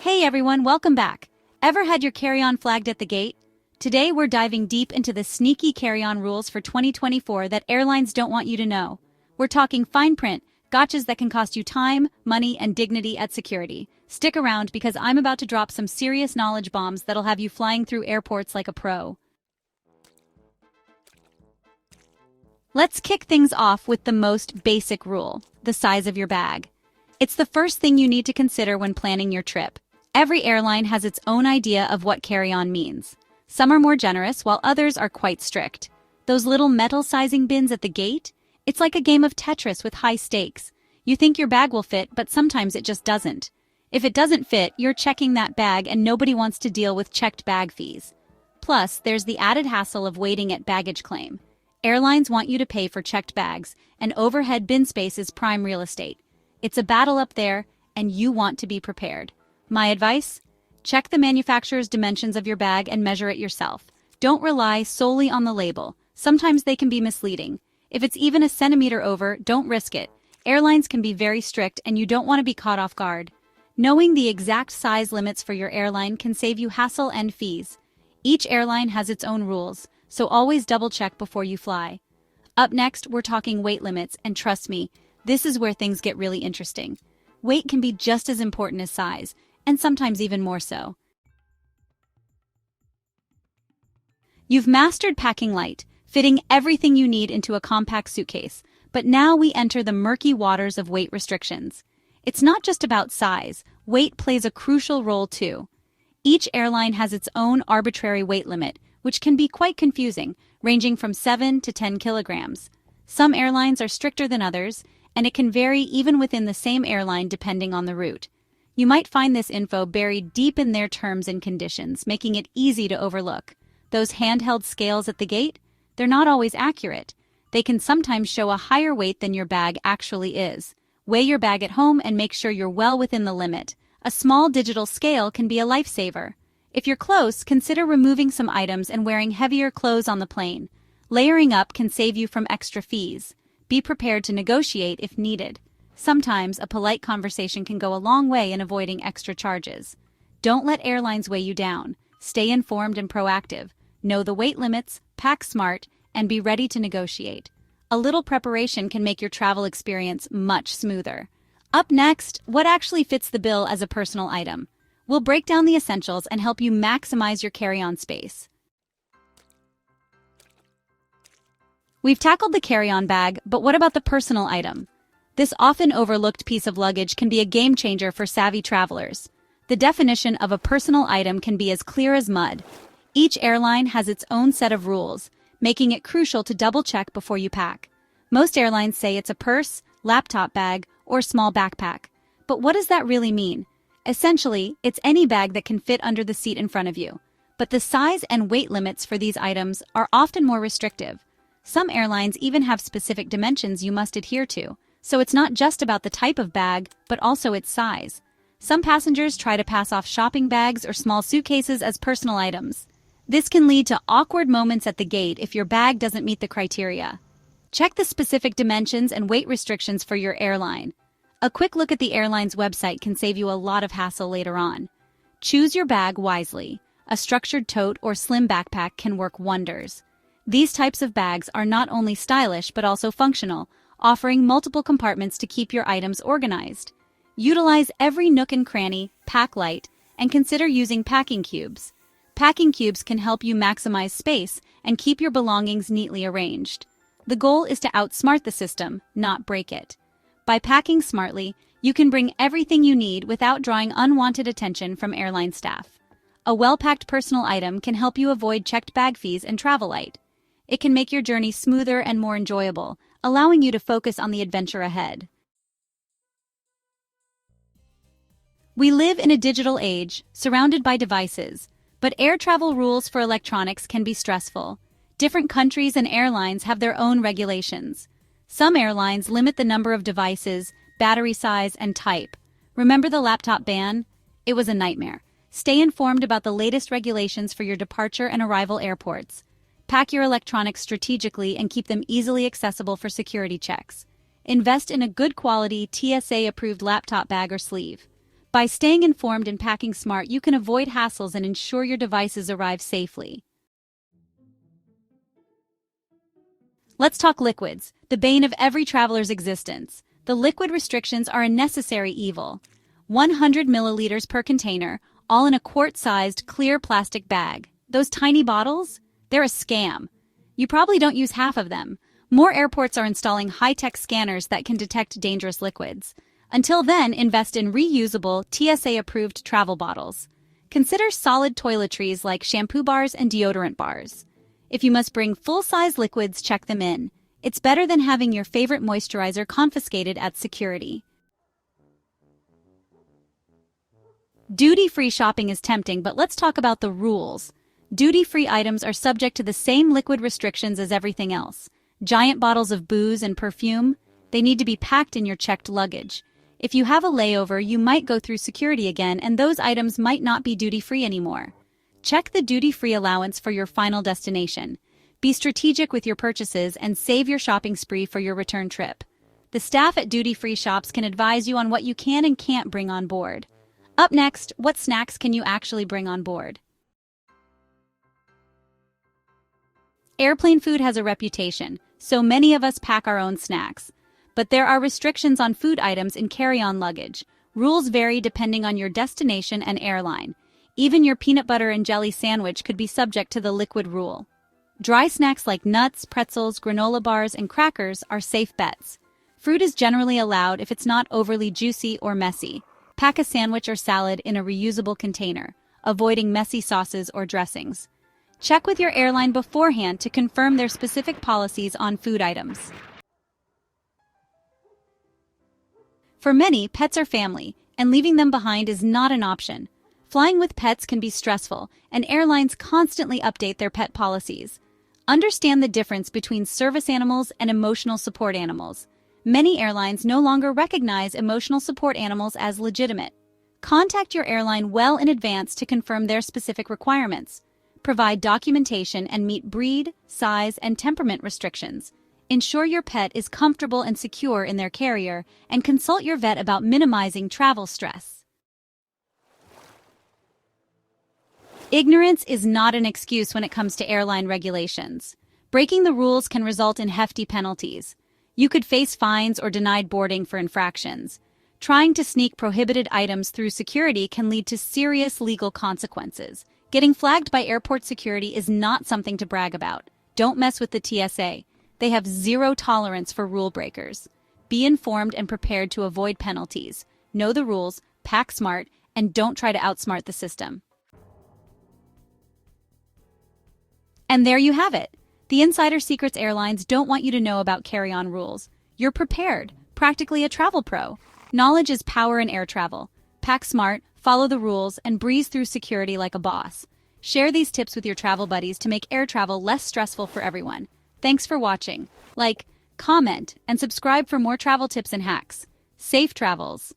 Hey everyone, welcome back. Ever had your carry-on flagged at the gate? Today we're diving deep into the sneaky carry-on rules for 2024 that airlines don't want you to know. We're talking fine print, gotchas that can cost you time, money, and dignity at security. Stick around because I'm about to drop some serious knowledge bombs that'll have you flying through airports like a pro. Let's kick things off with the most basic rule, the size of your bag. It's the first thing you need to consider when planning your trip. Every airline has its own idea of what carry-on means. Some are more generous, while others are quite strict. Those little metal sizing bins at the gate? It's like a game of Tetris with high stakes. You think your bag will fit, but sometimes it just doesn't. If it doesn't fit, you're checking that bag and nobody wants to deal with checked bag fees. Plus, there's the added hassle of waiting at baggage claim. Airlines want you to pay for checked bags, and overhead bin space is prime real estate. It's a battle up there, and you want to be prepared. My advice? Check the manufacturer's dimensions of your bag and measure it yourself. Don't rely solely on the label. Sometimes they can be misleading. If it's even a centimeter over, don't risk it. Airlines can be very strict and you don't want to be caught off guard. Knowing the exact size limits for your airline can save you hassle and fees. Each airline has its own rules, so always double-check before you fly. Up next, we're talking weight limits, and trust me, this is where things get really interesting. Weight can be just as important as size, and sometimes even more so. You've mastered packing light, fitting everything you need into a compact suitcase, but now we enter the murky waters of weight restrictions. It's not just about size, weight plays a crucial role too. Each airline has its own arbitrary weight limit, which can be quite confusing, ranging from 7 to 10 kilograms. Some airlines are stricter than others, and it can vary even within the same airline depending on the route. You might find this info buried deep in their terms and conditions, making it easy to overlook. Those handheld scales at the gate? They're not always accurate. They can sometimes show a higher weight than your bag actually is. Weigh your bag at home and make sure you're well within the limit. A small digital scale can be a lifesaver. If you're close, consider removing some items and wearing heavier clothes on the plane. Layering up can save you from extra fees. Be prepared to negotiate if needed. Sometimes a polite conversation can go a long way in avoiding extra charges. Don't let airlines weigh you down. Stay informed and proactive. Know the weight limits, pack smart, and be ready to negotiate. A little preparation can make your travel experience much smoother. Up next, what actually fits the bill as a personal item? We'll break down the essentials and help you maximize your carry-on space. We've tackled the carry-on bag, but what about the personal item? This often overlooked piece of luggage can be a game changer for savvy travelers. The definition of a personal item can be as clear as mud. Each airline has its own set of rules, making it crucial to double-check before you pack. Most airlines say it's a purse, laptop bag, or small backpack. But what does that really mean? Essentially, it's any bag that can fit under the seat in front of you. But the size and weight limits for these items are often more restrictive. Some airlines even have specific dimensions you must adhere to. So it's not just about the type of bag, but also its size. Some passengers try to pass off shopping bags or small suitcases as personal items. This can lead to awkward moments at the gate if your bag doesn't meet the criteria. Check the specific dimensions and weight restrictions for your airline. A quick look at the airline's website can save you a lot of hassle later on. Choose your bag wisely. A structured tote or slim backpack can work wonders. These types of bags are not only stylish but also functional, offering multiple compartments to keep your items organized. Utilize every nook and cranny, pack light, and consider using packing cubes. Packing cubes can help you maximize space and keep your belongings neatly arranged. The goal is to outsmart the system, not break it. By packing smartly, you can bring everything you need without drawing unwanted attention from airline staff. A well-packed personal item can help you avoid checked bag fees and travel light. It can make your journey smoother and more enjoyable, allowing you to focus on the adventure ahead. We live in a digital age, surrounded by devices, but air travel rules for electronics can be stressful. Different countries and airlines have their own regulations. Some airlines limit the number of devices, battery size, and type. Remember the laptop ban? It was a nightmare. Stay informed about the latest regulations for your departure and arrival airports. Pack your electronics strategically and keep them easily accessible for security checks. Invest in a good quality TSA-approved laptop bag or sleeve. By staying informed and packing smart, you can avoid hassles and ensure your devices arrive safely. Let's talk liquids, the bane of every traveler's existence. The liquid restrictions are a necessary evil. 100 milliliters per container, all in a quart-sized clear plastic bag. Those tiny bottles? They're a scam. You probably don't use half of them. More airports are installing high-tech scanners that can detect dangerous liquids. Until then, invest in reusable, TSA-approved travel bottles. Consider solid toiletries like shampoo bars and deodorant bars. If you must bring full-size liquids, check them in. It's better than having your favorite moisturizer confiscated at security. Duty-free shopping is tempting, but let's talk about the rules. Duty-free items are subject to the same liquid restrictions as everything else. Giant bottles of booze and perfume, they need to be packed in your checked luggage. If you have a layover, you might go through security again, and those items might not be duty-free anymore. Check the duty-free allowance for your final destination. Be strategic with your purchases and save your shopping spree for your return trip. The staff at duty-free shops can advise you on what you can and can't bring on board. Up next, what snacks can you actually bring on board? Airplane food has a reputation, so many of us pack our own snacks. But there are restrictions on food items in carry-on luggage. Rules vary depending on your destination and airline. Even your peanut butter and jelly sandwich could be subject to the liquid rule. Dry snacks like nuts, pretzels, granola bars, and crackers are safe bets. Fruit is generally allowed if it's not overly juicy or messy. Pack a sandwich or salad in a reusable container, avoiding messy sauces or dressings. Check with your airline beforehand to confirm their specific policies on food items. For many, pets are family, and leaving them behind is not an option. Flying with pets can be stressful, and airlines constantly update their pet policies. Understand the difference between service animals and emotional support animals. Many airlines no longer recognize emotional support animals as legitimate. Contact your airline well in advance to confirm their specific requirements. Provide documentation and meet breed, size, and temperament restrictions. Ensure your pet is comfortable and secure in their carrier, and consult your vet about minimizing travel stress. Ignorance is not an excuse when it comes to airline regulations. Breaking the rules can result in hefty penalties. You could face fines or denied boarding for infractions. Trying to sneak prohibited items through security can lead to serious legal consequences. Getting flagged by airport security is not something to brag about. Don't mess with the TSA. They have zero tolerance for rule breakers. Be informed and prepared to avoid penalties. Know the rules, pack smart, and don't try to outsmart the system. And there you have it. The insider secrets airlines don't want you to know about carry-on rules. You're prepared, practically a travel pro. Knowledge is power in air travel. Pack smart, follow the rules, and breeze through security like a boss. Share these tips with your travel buddies to make air travel less stressful for everyone. Thanks for watching. Like, comment, and subscribe for more travel tips and hacks. Safe travels!